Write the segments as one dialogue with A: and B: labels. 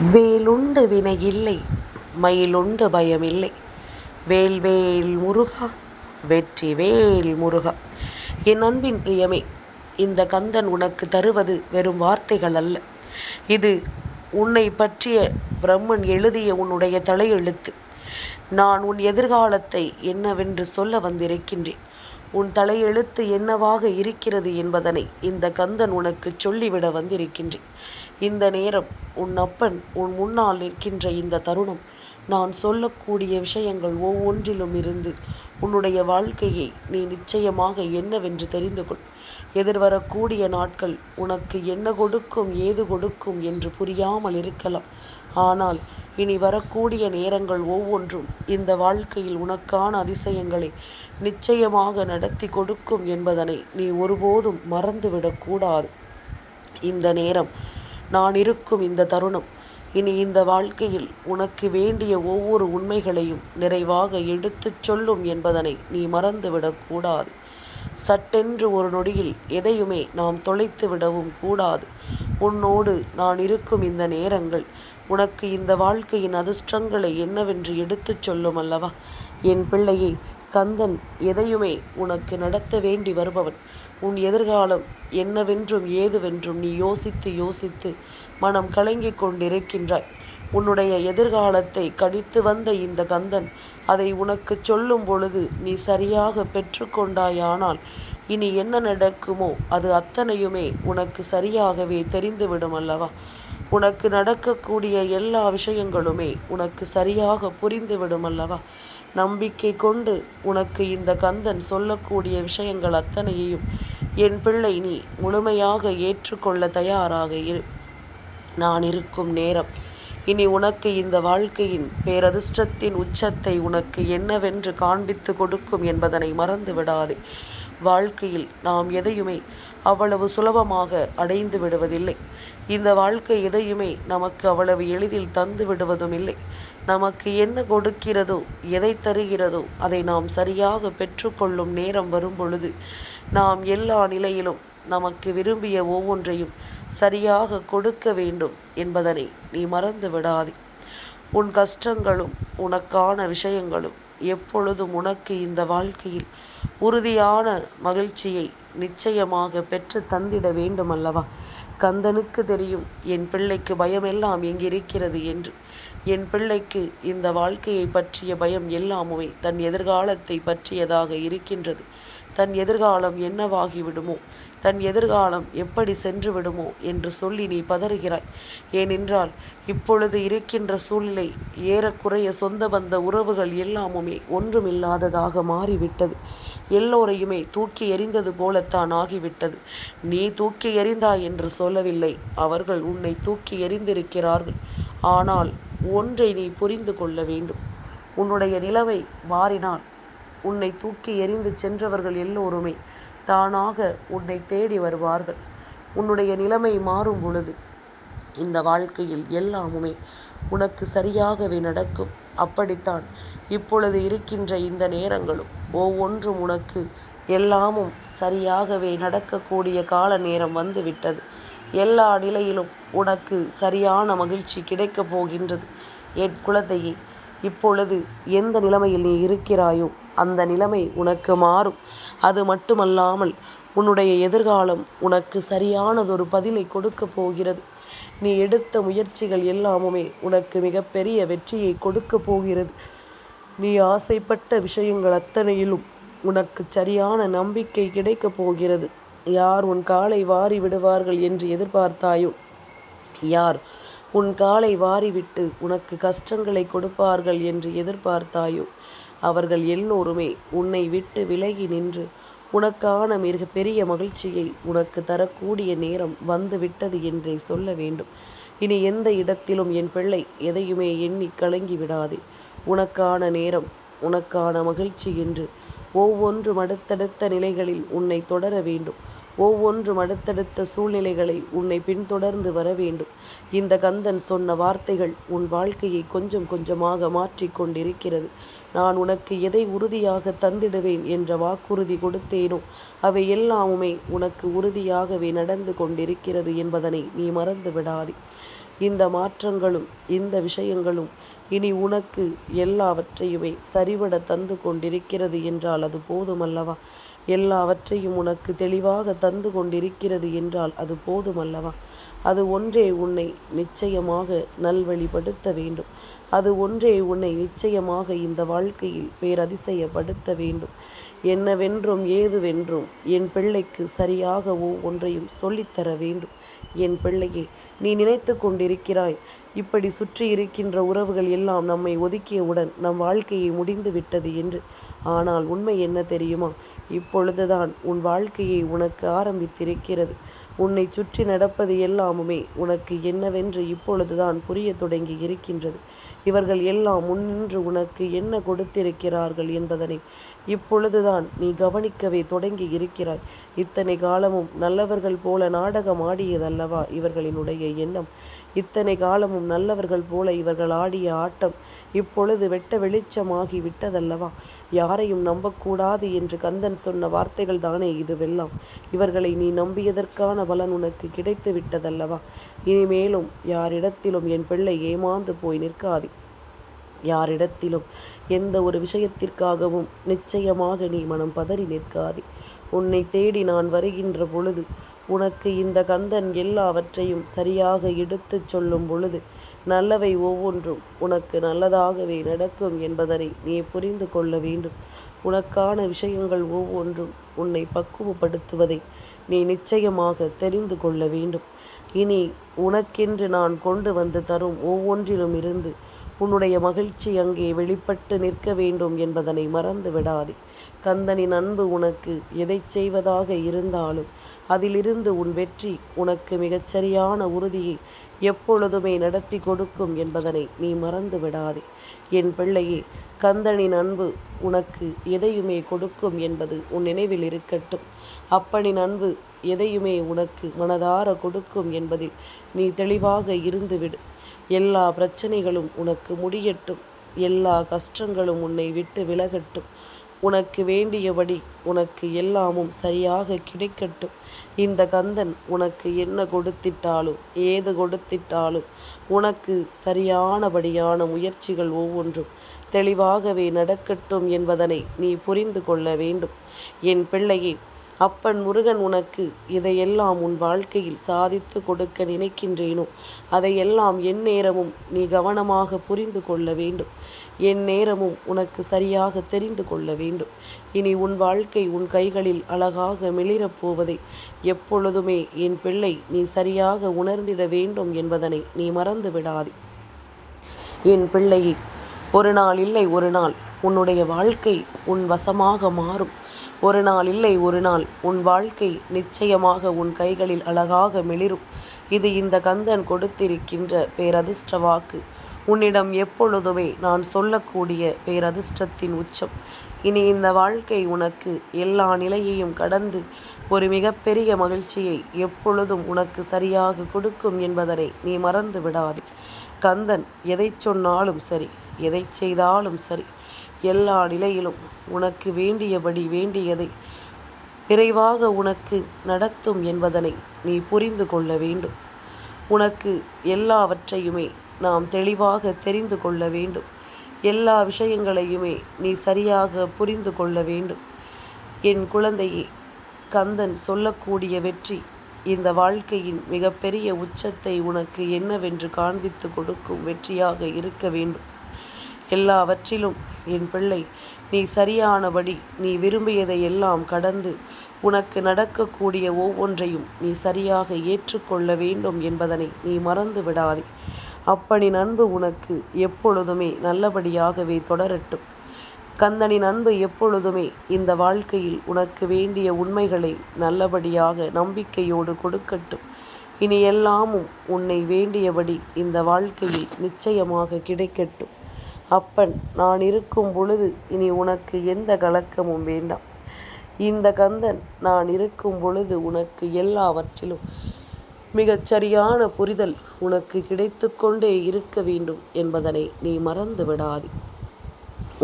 A: வேலுண்டு வினையில்லை மயிலுண்டு பயமில்லை. வேல்வேல் முருகா வெற்றி வேல் முருகா. என் அன்பின் பிரியமே, இந்த கந்தன் உனக்கு தருவது வெறும் வார்த்தைகள் அல்ல. இது உன்னை பற்றிய பிரம்மன் எழுதிய உன்னுடைய தலையெழுத்து. நான் உன் எதிர்காலத்தை என்னவென்று சொல்ல வந்திருக்கின்றேன். உன் தலையெழுத்து என்னவாக இருக்கிறது என்பதனை இந்த கந்தன் உனக்கு சொல்லிவிட வந்திருக்கின்றேன். இந்த நேரம் உன் அப்பன் உன் முன்னால் நிற்கின்ற இந்த தருணம், நான் சொல்லக்கூடிய விஷயங்கள் ஒவ்வொன்றிலும் இருந்து உன்னுடைய வாழ்க்கையை நீ நிச்சயமாக என்னவென்று தெரிந்து கொள். எதிர்வரக்கூடிய நாட்கள் உனக்கு என்ன கொடுக்கும் ஏது கொடுக்கும் என்று புரியாமல் இருக்கலாம். ஆனால் இனி வரக்கூடிய நேரங்கள் ஒவ்வொன்றும் இந்த வாழ்க்கையில் உனக்கான அதிசயங்களை நிச்சயமாக நடத்தி கொடுக்கும் என்பதனை நீ ஒருபோதும் மறந்துவிடக்கூடாது. இந்த நேரம், நான் இருக்கும் இந்த தருணம், இனி இந்த வாழ்க்கையில் உனக்கு வேண்டிய ஒவ்வொரு உண்மைகளையும் நிறைவாக எடுத்துச் சொல்லும் என்பதனை நீ மறந்துவிடக்கூடாது. சட்டென்று ஒரு நொடியில் எதையுமே நாம் தொலைத்து விடவும் கூடாது. உன்னோடு நான் இருக்கும் இந்த நேரங்கள் உனக்கு இந்த வாழ்க்கையின் அதிர்ஷ்டங்களை என்னவென்று எடுத்துச் சொல்லும் அல்லவா? என் பிள்ளையே, கந்தன் எதையுமே உனக்கு நடத்த வேண்டி வருபவன். உன் எதிர்காலம் என்னவென்றும் ஏதுவென்றும் நீ யோசித்து யோசித்து மனம் கலங்கிக் கொண்டிருக்கின்றாய். உன்னுடைய எதிர்காலத்தை கடித்து வந்த இந்த கந்தன் அதை உனக்கு சொல்லும் பொழுது நீ சரியாக பெற்றுக்கொண்டாயானால் இனி என்ன நடக்குமோ அது அத்தனையுமே உனக்கு சரியாகவே தெரிந்துவிடும் அல்லவா? உனக்கு நடக்கக்கூடிய எல்லா விஷயங்களுமே உனக்கு சரியாக புரிந்துவிடும் அல்லவா? நம்பிக்கை கொண்டு உனக்கு இந்த கந்தன் சொல்லக்கூடிய விஷயங்கள் அத்தனையையும் என் பிள்ளை நீ முழுமையாக ஏற்றுக்கொள்ள தயாராக இரு. நான் இருக்கும் நேரம் இனி உனக்கு இந்த வாழ்க்கையின் பேரதிர்ஷ்டத்தின் உச்சத்தை உனக்கு என்னவென்று காண்பித்து கொடுக்கும் என்பதனை மறந்து விடாதே. வாழ்க்கையில் நாம் எதையுமே அவ்வளவு சுலபமாக அடைந்து விடுவதில்லை. இந்த வாழ்க்கை எதையுமே நமக்கு அவ்வளவு எளிதில் தந்து விடுவதும் இல்லை. நமக்கு என்ன கொடுக்கிறதோ, எதை தருகிறதோ அதை நாம் சரியாக பெற்றுக்கொள்ளும் நேரம் வரும் பொழுது நாம் எல்லா நிலையிலும் நமக்கு விரும்பிய ஒவ்வொன்றையும் சரியாக கொடுக்க வேண்டும் என்பதனை நீ மறந்து விடாதே. உன் கஷ்டங்களும் உனக்கான விஷயங்களும் எப்பொழுதும் உனக்கு இந்த வாழ்க்கையில் உறுதியான மகிழ்ச்சியை நிச்சயமாக பெற்று தந்திட வேண்டும் அல்லவா? கந்தனுக்கு தெரியும் என் பிள்ளைக்கு பயமெல்லாம் எங்கிருக்கிறது என்று. என் பிள்ளைக்கு இந்த வாழ்க்கையை பற்றிய பயம் எல்லாமுமே தன் எதிர்காலத்தை பற்றியதாக இருக்கின்றது. தன் எதிர்காலம் என்னவாகிவிடுமோ, தன் எதிர்காலம் எப்படி சென்று விடுமோ என்று சொல்லி நீ பதறுகிறாய். ஏனென்றால் இப்பொழுது இருக்கின்ற சூழ்நிலை ஏறக்குறைய சொந்த பந்த உறவுகள் எல்லாமுமே ஒன்றுமில்லாததாக மாறிவிட்டது. எல்லோரையுமே தூக்கி எறிந்தது போலத்தான் ஆகிவிட்டது. நீ தூக்கி எறிந்தாய் என்று சொல்லவில்லை, அவர்கள் உன்னை தூக்கி எறிந்திருக்கிறார்கள். ஆனால் ஒன்றை நீ புரிந்து கொள்ள வேண்டும். உன்னுடைய நிலைமை மாறினால் உன்னை தூக்கி எறிந்து சென்றவர்கள் எல்லோருமே தானாக உன்னை தேடி வருவார்கள். உன்னுடைய நிலைமை மாறும் பொழுது இந்த வாழ்க்கையில் எல்லாமுமே உனக்கு சரியாகவே நடக்கும். அப்படித்தான் இப்பொழுது இருக்கின்ற இந்த நேரங்களும் ஒவ்வொன்றும் உனக்கு எல்லாமும் சரியாகவே நடக்கக்கூடிய கால நேரம் வந்துவிட்டது. எல்லா நிலையிலும் உனக்கு சரியான மகிழ்ச்சி கிடைக்கப் போகின்றது. என் குழந்தையே, இப்பொழுது எந்த நிலைமையில் நீ இருக்கிறாயோ அந்த நிலைமை உனக்கு மாறும். அது மட்டுமல்லாமல் உன்னுடைய எதிர்காலம் உனக்கு சரியானதொரு பதிலை கொடுக்க போகிறது. நீ எடுத்த முயற்சிகள் எல்லாமுமே உனக்கு மிகப்பெரிய வெற்றியை கொடுக்க போகிறது. நீ ஆசைப்பட்ட விஷயங்கள் அத்தனையிலும் உனக்கு சரியான நம்பிக்கை கிடைக்கப் போகிறது. யார் உன் காலை வாரி விடுவார்கள் என்று எதிர்பார்த்தாயோ, யார் உன் காலை வாரிவிட்டு உனக்கு கஷ்டங்களை கொடுப்பார்கள் என்று எதிர்பார்த்தாயோ, அவர்கள் எல்லோருமே உன்னை விட்டு விலகி நின்று உனக்கான மிக பெரிய மகிழ்ச்சியை உனக்கு தரக்கூடிய நேரம் வந்துவிட்டது என்றே சொல்ல வேண்டும். இனி எந்த இடத்திலும் என் பிள்ளை எதையுமே எண்ணி கலங்கி விடாதே. உனக்கான நேரம், உனக்கான மகிழ்ச்சி என்று ஒவ்வொன்றும் அடுத்தடுத்த நிலைகளில் உன்னை தொடர வேண்டும். ஒவ்வொன்றும் அடுத்தடுத்த சூழ்நிலைகளை உன்னை பின்தொடர்ந்து வர வேண்டும். இந்த கந்தன் சொன்ன வார்த்தைகள் உன் வாழ்க்கையை கொஞ்சம் கொஞ்சமாக மாற்றிக்கொண்டிருக்கிறது. நான் உனக்கு எதை உறுதியாக தந்திடுவேன் என்ற வாக்குறுதி கொடுத்தேனோ அவை எல்லாமுமே உனக்கு உறுதியாகவே நடந்து கொண்டிருக்கிறது என்பதனை நீ மறந்து விடாதே. இந்த மாற்றங்களும் இந்த விஷயங்களும் இனி உனக்கு எல்லாவற்றையுமே சரிவட தந்து கொண்டிருக்கிறது என்றால் அது போதுமல்லவா? எல்லாவற்றையும் உனக்கு தெளிவாக தந்து கொண்டிருக்கிறது என்றால் அது போதுமல்லவா? அது ஒன்றே உன்னை நிச்சயமாக நல்வழிப்படுத்த வேண்டும். அது ஒன்றே உன்னை நிச்சயமாக இந்த வாழ்க்கையில் பேரதிசயப்படுத்த வேண்டும். என்னவென்றும் ஏதுவென்றும் என் பிள்ளைக்கு சரியாக ஒன்றையும் சொல்லித்தர வேண்டும். என் பிள்ளையே, நீ நினைத்து கொண்டிருக்கிறாய், இப்படி சுற்றி இருக்கின்ற உறவுகள் எல்லாம் நம்மை ஒதுக்கியவுடன் நம் வாழ்க்கையை முடிந்து விட்டது என்று. ஆனால் உண்மை என்ன தெரியுமா? இப்பொழுதுதான் உன் வாழ்க்கையை உனக்கு ஆரம்பித்திருக்கிறது. உன்னை சுற்றி நடப்பது எல்லாமுமே உனக்கு என்னவென்று இப்பொழுதுதான் புரிய தொடங்கி இருக்கின்றது. இவர்கள் எல்லாம் முன்னின்று உனக்கு என்ன கொடுத்திருக்கிறார்கள் என்பதனை இப்பொழுதுதான் நீ கவனிக்கவே தொடங்கி இருக்கிறாய். இத்தனை காலமும் நல்லவர்கள் போல நாடகம் ஆடியதல்லவா இவர்களினுடைய எண்ணம்? இத்தனை காலமும் நல்லவர்கள் போல இவர்கள் ஆடிய ஆட்டம் இப்பொழுது வெட்ட வெளிச்சமாகி விட்டதல்லவா? யாரையும் நம்பக்கூடாது என்று கந்தன் சொன்ன வார்த்தைகள் தானே இதுவெல்லாம். இவர்களை நீ நம்பியதற்கான பலன் உனக்கு கிடைத்து விட்டதல்லவா? இனிமேலும் யாரிடத்திலும் என் பிள்ளை ஏமாந்து போய் நிற்காதே. யாரிடத்திலும் எந்த ஒரு விஷயத்திற்காகவும் நிச்சயமாக நீ மனம் பதறி நிற்காதே. உன்னை தேடி நான் வருகின்ற பொழுது, உனக்கு இந்த கந்தன் எல்லாவற்றையும் சரியாக எடுத்துச் சொல்லும் பொழுது, நல்லவை ஒவ்வொன்றும் உனக்கு நல்லதாகவே நடக்கும் என்பதனை நீ புரிந்து கொள்ள வேண்டும். உனக்கான விஷயங்கள் ஒவ்வொன்றும் உன்னை பக்குவப்படுத்துவதை நீ நிச்சயமாக தெரிந்து கொள்ள வேண்டும். இனி உனக்கென்று நான் கொண்டு வந்து தரும் ஒவ்வொன்றிலும் இருந்து உன்னுடைய மகிழ்ச்சி அங்கே வெளிப்பட்டு நிற்க வேண்டும் என்பதனை மறந்து விடாதே. கந்தனின் அன்பு உனக்கு எதை செய்வதாக இருந்தாலும் அதிலிருந்து உன் வெற்றி உனக்கு மிகச்சரியான உறுதியை எப்பொழுதுமே நடத்தி கொடுக்கும் என்பதனை நீ மறந்து விடாதே. என் பிள்ளையே, கந்தனின் அன்பு உனக்கு எதையுமே கொடுக்கும் என்பது உன் நினைவில் இருக்கட்டும். அப்பனின் அன்பு எதையுமே உனக்கு மனதார கொடுக்கும் என்பதில் நீ தெளிவாக இருந்துவிடு. எல்லா பிரச்சனைகளும் உனக்கு முடியட்டும். எல்லா கஷ்டங்களும் உன்னை விட்டு விலகட்டும். உனக்கு வேண்டியபடி உனக்கு எல்லாமும் சரியாக கிடைக்கட்டும். இந்த கந்தன் உனக்கு என்ன கொடுத்திட்டாலும் ஏது கொடுத்திட்டாலும் உனக்கு சரியானபடியான முயற்சிகள் ஒவ்வொன்றும் தெளிவாகவே நடக்கட்டும் என்பதனை நீ புரிந்து கொள்ள வேண்டும். என் பிள்ளையே, அப்பன் முருகன் உனக்கு இதையெல்லாம் உன் வாழ்க்கையில் சாதித்து கொடுக்க நினைக்கின்றேனோ அதையெல்லாம் என் நேரமும் நீ கவனமாக புரிந்து கொள்ள வேண்டும். என் நேரமும் உனக்கு சரியாக தெரிந்து கொள்ள வேண்டும். இனி உன் வாழ்க்கை உன் கைகளில் அழகாக மிளிரப் போவதை எப்பொழுதுமே என் பிள்ளை நீ சரியாக உணர்ந்திட வேண்டும் என்பதனை நீ மறந்து விடாதே. என் பிள்ளையே, ஒரு நாள் இல்லை ஒரு நாள் உன்னுடைய வாழ்க்கை உன் வசமாக மாறும். ஒரு நாள் இல்லை ஒரு நாள் உன் வாழ்க்கை நிச்சயமாக உன் கைகளில் அழகாக மிளிரும். இது இந்த கந்தன் கொடுத்திருக்கின்ற பேரதிர்ஷ்ட வாக்கு. உன்னிடம் எப்பொழுதுமே நான் சொல்லக்கூடிய பேரதிர்ஷ்டத்தின் உச்சம். இனி இந்த வாழ்க்கை உனக்கு எல்லா நிலையையும் கடந்து ஒரு மிகப்பெரிய மகிழ்ச்சியை எப்பொழுதும் உனக்கு சரியாக கொடுக்கும் என்பதனை நீ மறந்து விடாதே. கந்தன் எதை சொன்னாலும் சரி, எதை செய்தாலும் சரி, எல்லா நிலையிலும் உனக்கு வேண்டியபடி வேண்டியதை நிறைவாக உனக்கு நடத்தும் என்பதனை நீ புரிந்து கொள்ள வேண்டும். உனக்கு எல்லாவற்றையுமே நாம் தெளிவாக தெரிந்து கொள்ள வேண்டும். எல்லா விஷயங்களையுமே நீ சரியாக புரிந்து கொள்ள வேண்டும். என் குழந்தையே, கந்தன் சொல்லக்கூடிய வெற்றி இந்த வாழ்க்கையின் மிகப்பெரிய உச்சத்தை உனக்கு என்னவென்று காண்பித்து கொடுக்கும் வெற்றியாக இருக்க வேண்டும். எல்லாவற்றிலும் என் பிள்ளை நீ சரியானபடி நீ விரும்பியதை எல்லாம் கடந்து உனக்கு நடக்கக்கூடிய ஒவ்வொன்றையும் நீ சரியாக ஏற்றுக்கொள்ள வேண்டும் என்பதனை நீ மறந்து விடாதே. அப்பனின் அன்பு உனக்கு எப்பொழுதுமே நல்லபடியாகவே தொடரட்டும். கந்தனின் அன்பு எப்பொழுதுமே இந்த வாழ்க்கையில் உனக்கு வேண்டிய உண்மைகளை நல்லபடியாக நம்பிக்கையோடு கொடுக்கட்டும். இனி எல்லாமும் உன்னை வேண்டியபடி இந்த வாழ்க்கையில் நிச்சயமாக கிடைக்கட்டும். அப்பன் நான் இருக்கும் பொழுது இனி உனக்கு எந்த கலக்கமும் வேண்டாம். இந்த கந்தன் நான் இருக்கும் பொழுது உனக்கு எல்லாவற்றிலும் மிகச்சரியான புரிதல் உனக்கு கிடைத்து கொண்டே இருக்க வேண்டும் என்பதனை நீ மறந்து விடாதே.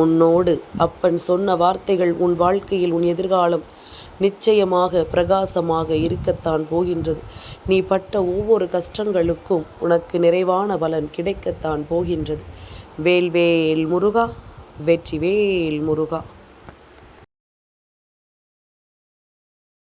A: உன்னோடு அப்பன் சொன்ன வார்த்தைகள் உன் வாழ்க்கையில் உன் எதிர்காலம் நிச்சயமாக பிரகாசமாக இருக்கத்தான் போகின்றது. நீ பட்ட ஒவ்வொரு கஷ்டங்களுக்கும் உனக்கு நிறைவான பலன் கிடைக்கத்தான் போகின்றது. வேல்வேல் முருகா, வெற்றிவேல் முருகா.